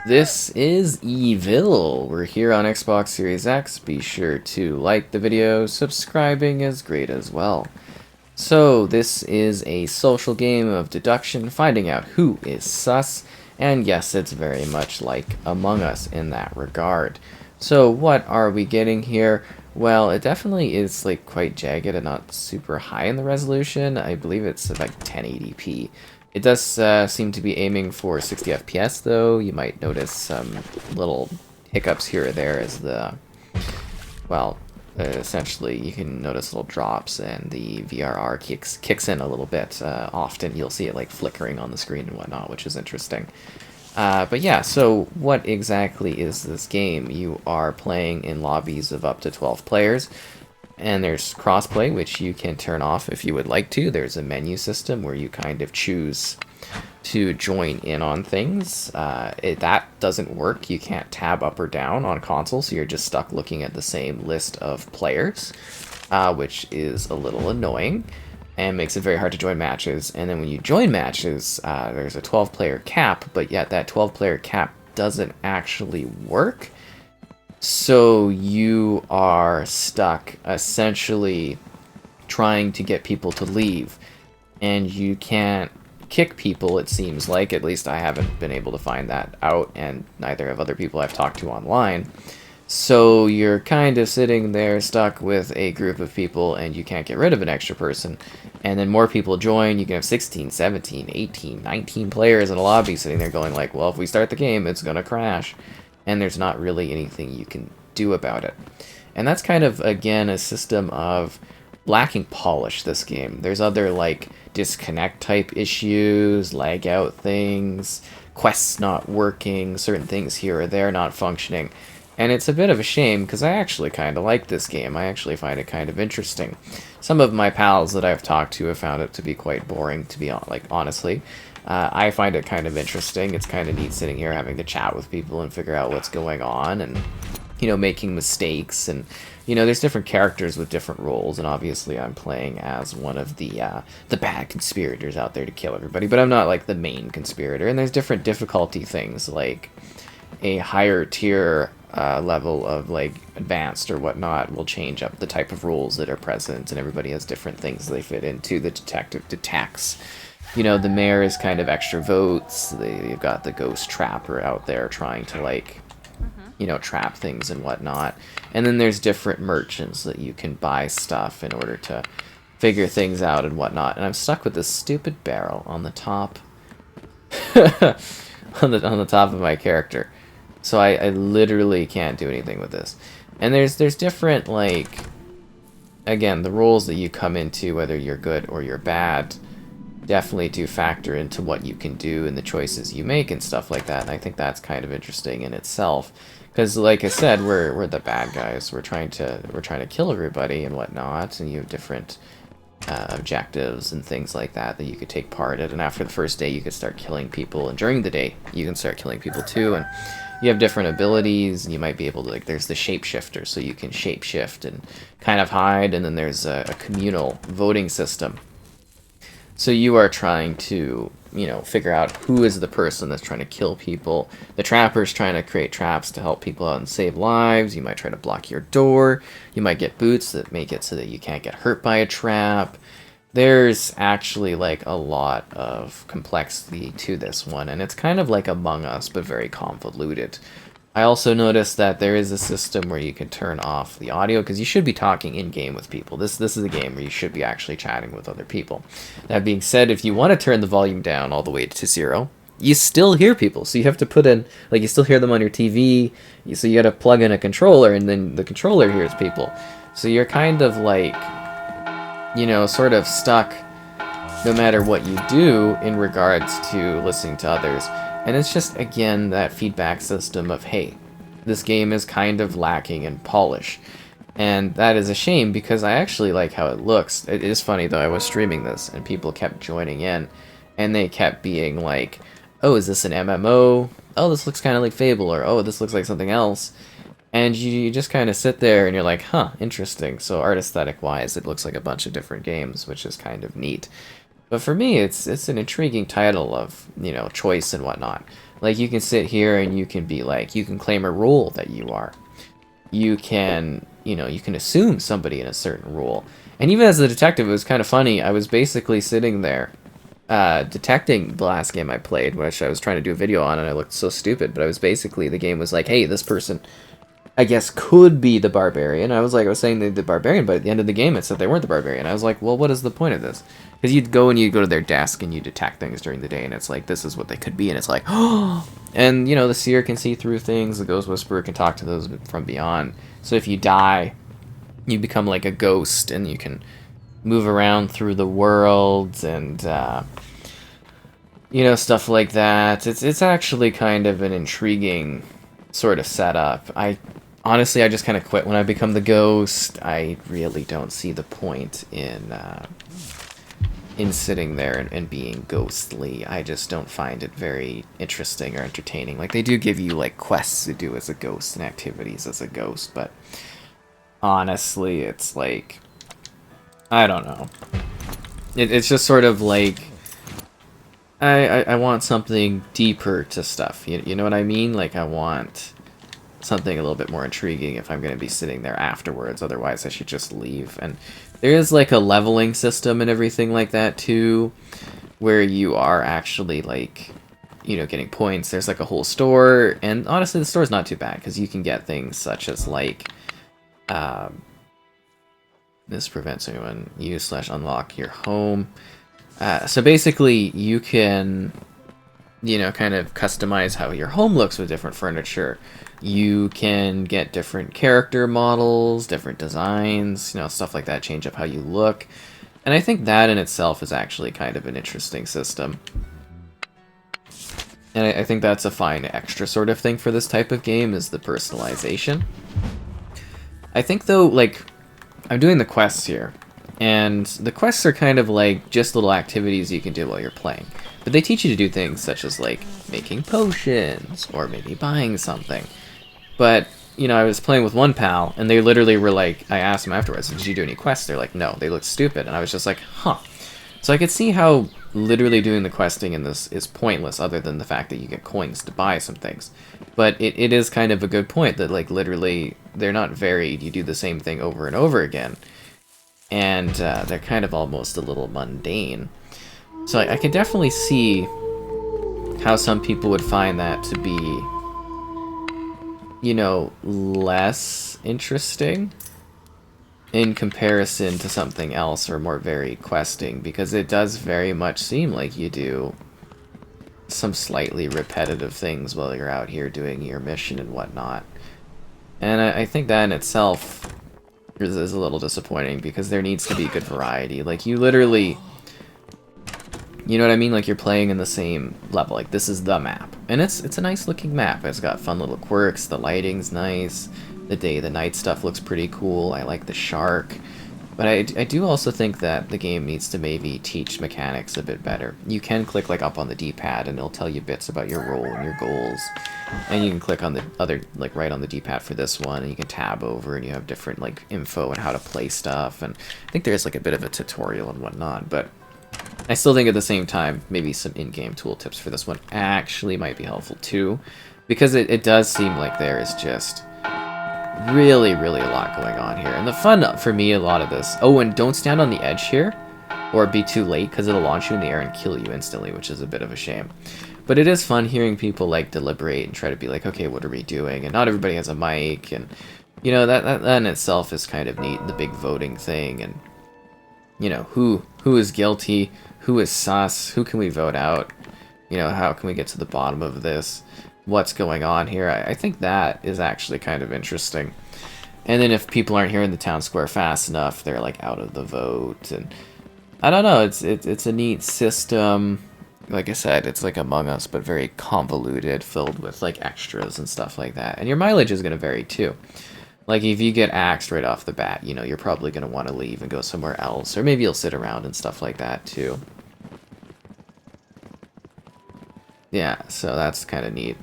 This is Eville. We're here on Xbox Series X. Be sure to like the video. Subscribing is great as well. So, this is a social game of deduction, finding out who is sus, and yes, it's very much like Among Us in that regard. So, what are we getting here? Well, it definitely is like quite jagged and not super high in the resolution. I believe it's like 1080p. It does seem to be aiming for 60 FPS though. You might notice some little hiccups here or there as well, essentially you can notice little drops and the VRR kicks in a little bit. Often you'll see it like flickering on the screen and whatnot, which is interesting. But yeah, so what exactly is this game? You are playing in lobbies of up to 12 players. And there's crossplay, which you can turn off if you would like to. There's a menu system where you kind of choose to join in on things. That doesn't work. You can't tab up or down on console, so you're just stuck looking at the same list of players, which is a little annoying and makes it very hard to join matches. And then when you join matches, there's a 12-player cap, but yet that 12-player cap doesn't actually work. So you are stuck essentially trying to get people to leave, and you can't kick people, it seems like. At least I haven't been able to find that out, and neither have other people I've talked to online. So you're kind of sitting there stuck with a group of people, and you can't get rid of an extra person. And then more people join. You can have 16, 17, 18, 19 players in a lobby sitting there going like, well, if we start the game, it's gonna crash. And there's not really anything you can do about it. And that's kind of, again, a system of lacking polish, this game. There's other, like, disconnect type issues, lag out things, quests not working, certain things here or there not functioning. And it's a bit of a shame, because I actually kind of like this game. I actually find it kind of interesting. Some of my pals that I've talked to have found it to be quite boring, to be honestly. I find it kind of interesting. It's kind of neat sitting here having to chat with people and figure out what's going on and, you know, making mistakes. And, you know, there's different characters with different roles, and obviously I'm playing as one of the bad conspirators out there to kill everybody, but I'm not, like, the main conspirator. And there's different difficulty things, like a higher tier level of, like, advanced or whatnot will change up the type of rules that are present, and everybody has different things they fit into. The detective detects. You know, the mayor is kind of extra votes. They've got the ghost trapper out there trying to, like, you know, trap things and whatnot. And then there's different merchants that you can buy stuff in order to figure things out and whatnot. And I'm stuck with this stupid barrel on the top, on the top of my character. So I literally can't do anything with this. And there's different, like, again, the roles that you come into, whether you're good or you're bad, definitely do factor into what you can do and the choices you make and stuff like that. And I think that's kind of interesting in itself, because like I said, we're the bad guys. We're trying to kill everybody and whatnot, and you have different objectives and things like that that you could take part in. And after the first day, you could start killing people, and during the day, you can start killing people too. And you have different abilities, and you might be able to, like, there's the shapeshifter, so you can shapeshift and kind of hide. And then there's a communal voting system. So you are trying to, you know, figure out who is the person that's trying to kill people. The trapper's trying to create traps to help people out and save lives. You might try to block your door. You might get boots that make it so that you can't get hurt by a trap. There's actually, like, a lot of complexity to this one, and it's kind of like Among Us, but very convoluted. I also noticed that there is a system where you can turn off the audio, because you should be talking in-game with people. This is a game where you should be actually chatting with other people. That being said, if you want to turn the volume down all the way to 0, you still hear people. So you have to put in, like, you still hear them on your TV, so you got to plug in a controller, and then the controller hears people. So you're kind of, like, you know, sort of stuck no matter what you do in regards to listening to others. And it's just, again, that feedback system of, hey, this game is kind of lacking in polish. And that is a shame, because I actually like how it looks. It is funny, though. I was streaming this, and people kept joining in, and they kept being like, oh, is this an MMO? Oh, this looks kind of like Fable, or oh, this looks like something else. And you just kind of sit there, and you're like, huh, interesting. So art aesthetic-wise, it looks like a bunch of different games, which is kind of neat. But for me, it's an intriguing title of, you know, choice and whatnot. Like, you can sit here and you can be like, you can claim a role that you are. You can, you know, you can assume somebody in a certain role. And even as a detective, it was kind of funny. I was basically sitting there detecting the last game I played, which I was trying to do a video on, and I looked so stupid. But I was basically, the game was like, hey, this person, I guess, could be the barbarian. I was saying the barbarian, but at the end of the game, it said they weren't the barbarian. I was like, well, what is the point of this? Because you'd go to their desk and you detect things during the day, and it's like, this is what they could be, and it's like, oh! And, you know, the seer can see through things, the ghost whisperer can talk to those from beyond. So if you die, you become like a ghost, and you can move around through the world, and, you know, stuff like that. It's actually kind of an intriguing sort of setup. Honestly, I just kind of quit when I become the ghost. I really don't see the point in sitting there and being ghostly. I just don't find it very interesting or entertaining. Like, they do give you, like, quests to do as a ghost and activities as a ghost, but honestly, it's like, I don't know. It's just sort of like, I want something deeper to stuff. You know what I mean? Like, I want something a little bit more intriguing if I'm going to be sitting there afterwards. Otherwise, I should just leave. And there is like a leveling system and everything like that too, where you are actually like, you know, getting points. There's like a whole store, and honestly, the store's not too bad because you can get things such as like, this prevents anyone use/unlock your home. So basically, you can, you know, kind of customize how your home looks with different furniture. You can get different character models, different designs, you know, stuff like that, change up how you look. And I think that in itself is actually kind of an interesting system. And I think that's a fine extra sort of thing for this type of game, is the personalization. I think, though, like, I'm doing the quests here, and the quests are kind of like just little activities you can do while you're playing. But they teach you to do things such as, like, making potions, or maybe buying something. But, you know, I was playing with one pal, and they literally were like, I asked them afterwards, did you do any quests? They're like, no, they look stupid. And I was just like, huh. So I could see how literally doing the questing in this is pointless, other than the fact that you get coins to buy some things. But it is kind of a good point that, like, literally, they're not varied. You do the same thing over and over again. And they're kind of almost a little mundane. So I can definitely see how some people would find that to be, you know, less interesting in comparison to something else or more varied questing, because it does very much seem like you do some slightly repetitive things while you're out here doing your mission and whatnot. And I think that in itself is a little disappointing, because there needs to be good variety. Like, you literally, you know what I mean? Like, you're playing in the same level. Like, this is the map. And it's a nice looking map. It's got fun little quirks. The lighting's nice. The day, the night stuff looks pretty cool. I like the shark. But I do also think that the game needs to maybe teach mechanics a bit better. You can click, like, up on the D-pad, and it'll tell you bits about your role and your goals. And you can click on the other, like, right on the D-pad for this one, and you can tab over, and you have different, like, info on how to play stuff. And I think there's, like, a bit of a tutorial and whatnot, but I still think at the same time, maybe some in-game tooltips for this one actually might be helpful too, because it does seem like there is just really, really a lot going on here. And the fun for me, a lot of this, oh, and don't stand on the edge here, or be too late, because it'll launch you in the air and kill you instantly, which is a bit of a shame. But it is fun hearing people, like, deliberate and try to be like, okay, what are we doing? And not everybody has a mic, and, you know, that in itself is kind of neat, the big voting thing, and, you know, who is guilty, who is sus, who can we vote out, you know, how can we get to the bottom of this, what's going on here. I think that is actually kind of interesting. And then if people aren't here in the town square fast enough, they're, like, out of the vote, and I don't know, it's a neat system. Like I said, it's like Among Us, but very convoluted, filled with, like, extras and stuff like that. And your mileage is going to vary too. Like, if you get axed right off the bat, you know, you're probably going to want to leave and go somewhere else. Or maybe you'll sit around and stuff like that, too. Yeah, so that's kind of neat.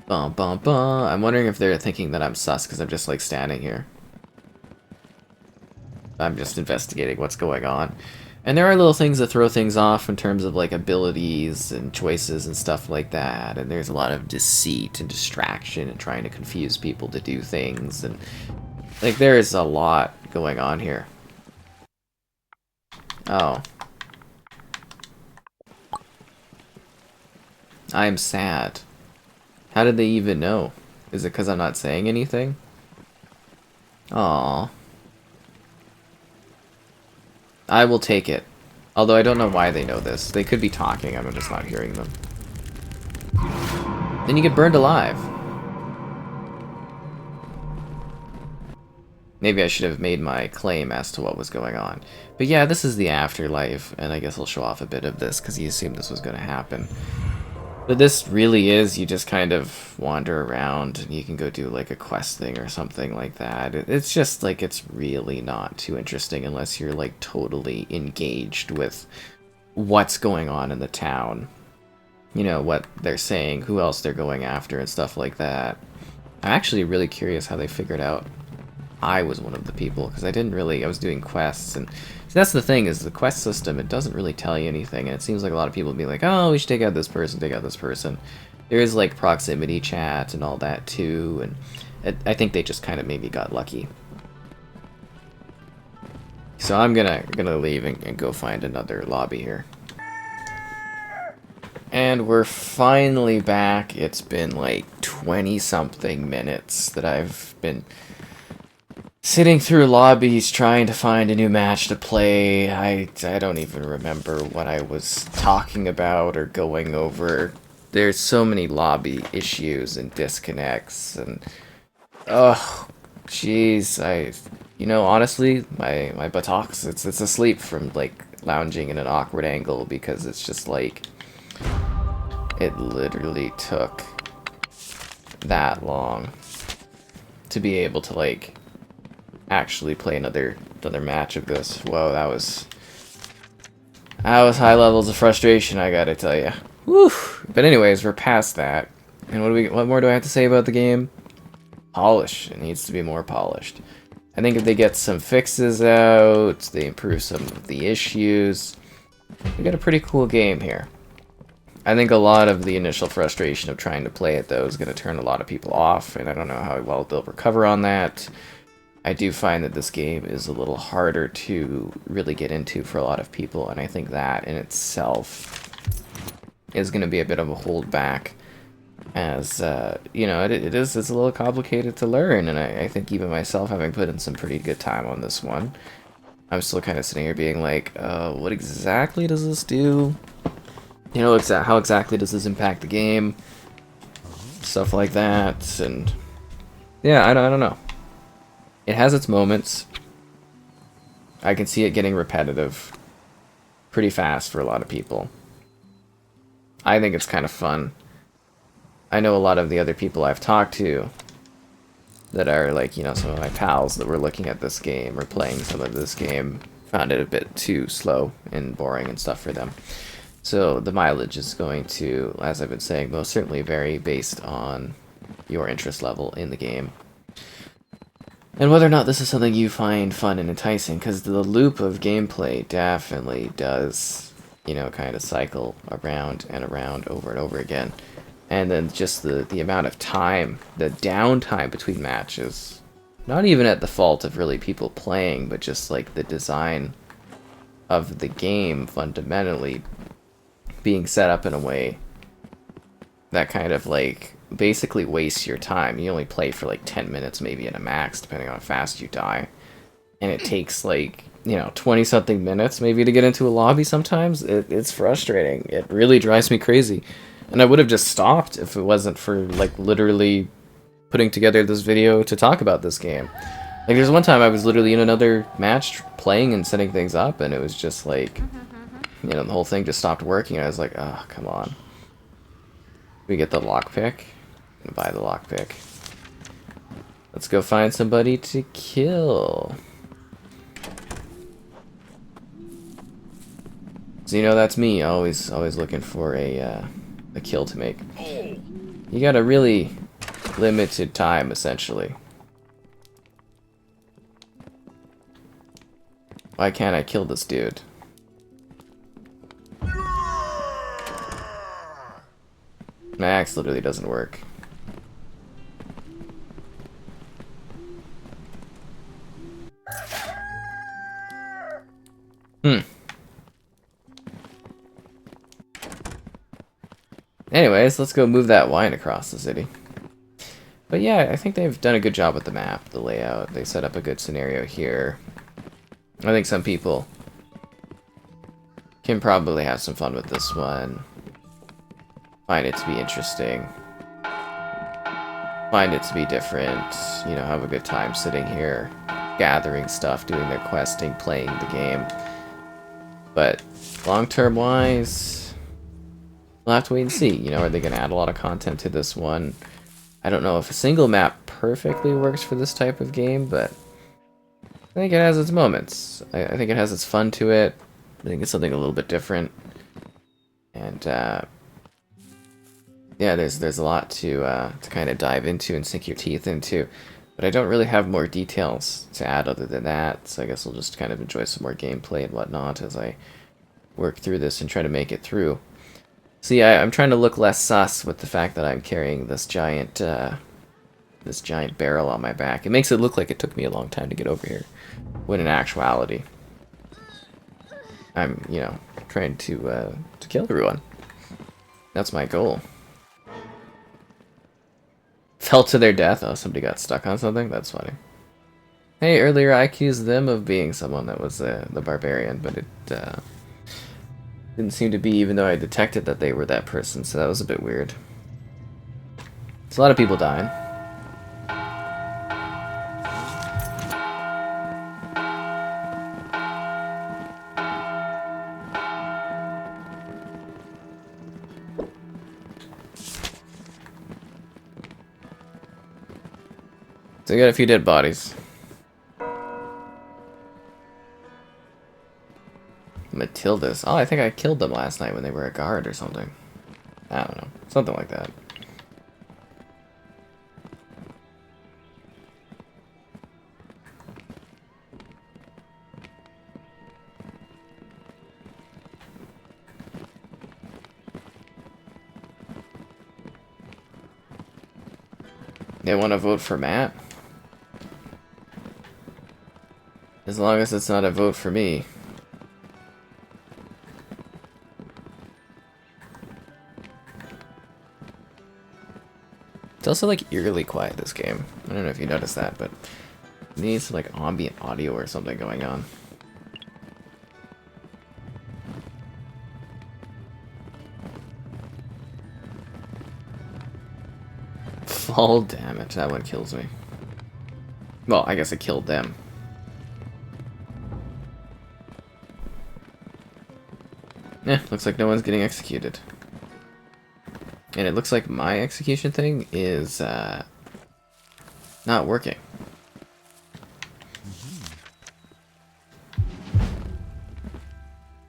Bum, bum, bum. I'm wondering if they're thinking that I'm sus because I'm just, like, standing here. I'm just investigating what's going on. And there are little things that throw things off in terms of like abilities and choices and stuff like that. And there's a lot of deceit and distraction and trying to confuse people to do things. And like there is a lot going on here. Oh. I'm sad. How did they even know? Is it because I'm not saying anything? Aww. I will take it. Although I don't know why they know this. They could be talking, I'm just not hearing them. Then you get burned alive. Maybe I should have made my claim as to what was going on. But yeah, this is the afterlife, and I guess I'll show off a bit of this because you assumed this was going to happen. But this really is, you just kind of wander around, and you can go do like a quest thing or something like that. It's just like, it's really not too interesting unless you're like totally engaged with what's going on in the town. You know, what they're saying, who else they're going after, and stuff like that. I'm actually really curious how they figured out I was one of the people, because I was doing quests, and see, that's the thing, is the quest system, it doesn't really tell you anything, and it seems like a lot of people be like, oh, we should take out this person, take out this person. There is like proximity chat and all that too, and I think they just kind of maybe got lucky. So I'm gonna leave and go find another lobby here. And we're finally back. It's been like 20-something minutes that I've been sitting through lobbies trying to find a new match to play. I don't even remember what I was talking about or going over. There's so many lobby issues and disconnects, and oh, jeez, you know, honestly, my buttocks, it's asleep from like lounging in an awkward angle, because it's just like, it literally took that long to be able to like actually play another match of this. Whoa, that was high levels of frustration, I gotta tell you. Whew. But anyways, we're past that. And what more do I have to say about the game? Polish. It needs to be more polished. I think if they get some fixes out, they improve some of the issues, we got a pretty cool game here. I think a lot of the initial frustration of trying to play it, though, is going to turn a lot of people off, and I don't know how well they'll recover on that. I do find that this game is a little harder to really get into for a lot of people, and I think that in itself is going to be a bit of a holdback, as, you know, it's a little complicated to learn, and I think even myself, having put in some pretty good time on this one, I'm still kind of sitting here being like, what exactly does this do? You know, how exactly does this impact the game? Stuff like that, and yeah, I don't know. It has its moments. I can see it getting repetitive pretty fast for a lot of people. I think it's kind of fun. I know a lot of the other people I've talked to that are like, you know, some of my pals that were looking at this game or playing some of this game found it a bit too slow and boring and stuff for them. So the mileage is going to, as I've been saying, most certainly vary based on your interest level in the game. And whether or not this is something you find fun and enticing, because the loop of gameplay definitely does, you know, kind of cycle around and around over and over again. And then just the amount of time, the downtime between matches, not even at the fault of really people playing, but just like the design of the game fundamentally being set up in a way that kind of like basically wastes your time. You only play for like 10 minutes maybe at a max, depending on how fast you die. And it takes like, you know, 20-something minutes maybe to get into a lobby sometimes. It's frustrating. It really drives me crazy. And I would have just stopped if it wasn't for like literally putting together this video to talk about this game. Like there's one time I was literally in another match playing and setting things up, and it was just like, you know, the whole thing just stopped working. I was like, oh, come on. We get the lockpick. I'm gonna buy the lockpick. Let's go find somebody to kill. So you know, that's me, always looking for a kill to make. You got a really limited time, essentially. Why can't I kill this dude? My axe literally doesn't work. Anyways, let's go move that wine across the city. But yeah, I think they've done a good job with the map, the layout. They set up a good scenario here. I think some people can probably have some fun with this one. Find it to be interesting. Find it to be different. You know, have a good time sitting here, gathering stuff, doing their questing, playing the game. But long-term wise, we'll have to wait and see. You know, are they going to add a lot of content to this one? I don't know if a single map perfectly works for this type of game, but I think it has its moments. I think it has its fun to it. I think it's something a little bit different. And yeah, there's a lot to kind of dive into and sink your teeth into. But I don't really have more details to add other than that, so I guess I'll just kind of enjoy some more gameplay and whatnot as I work through this and try to make it through. See, I'm trying to look less sus with the fact that I'm carrying this giant barrel on my back. It makes it look like it took me a long time to get over here, when in actuality, I'm, you know, trying to kill everyone. That's my goal. Fell to their death. Oh, somebody got stuck on something? That's funny. Hey, earlier I accused them of being someone that was the barbarian, but it didn't seem to be, even though I detected that they were that person, so that was a bit weird. There's a lot of people dying. So we got a few dead bodies. Matildas. Oh, I think I killed them last night when they were a guard or something. I don't know. Something like that. They want to vote for Matt? As long as it's not a vote for me. It's also like eerily quiet, this game. I don't know if you noticed that, but it needs some like ambient audio or something going on. Fall damage, that one kills me. Well, I guess it killed them. Looks like no one's getting executed. And it looks like my execution thing is not working.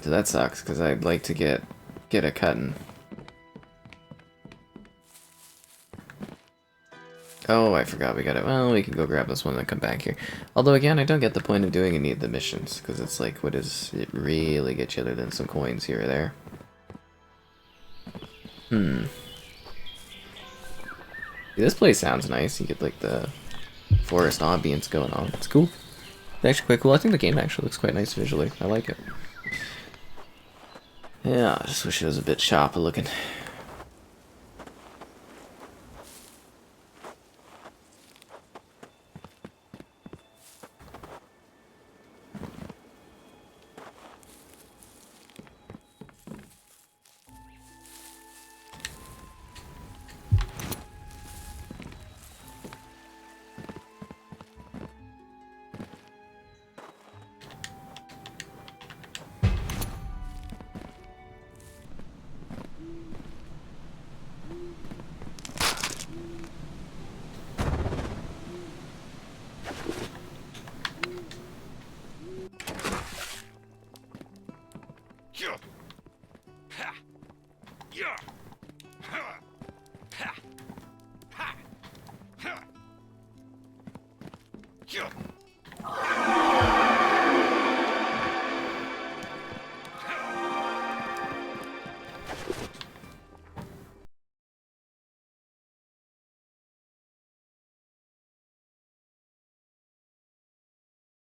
So that sucks, because I'd like to get a cutting. Oh, I forgot we got it. Well, we can go grab this one and come back here. Although, again, I don't get the point of doing any of the missions, because it's like, what does it really get you other than some coins here or there? This place sounds nice. You get, like, the forest ambience going on. It's cool. It's actually quite cool. I think the game actually looks quite nice visually. I like it. Yeah, I just wish it was a bit choppy looking.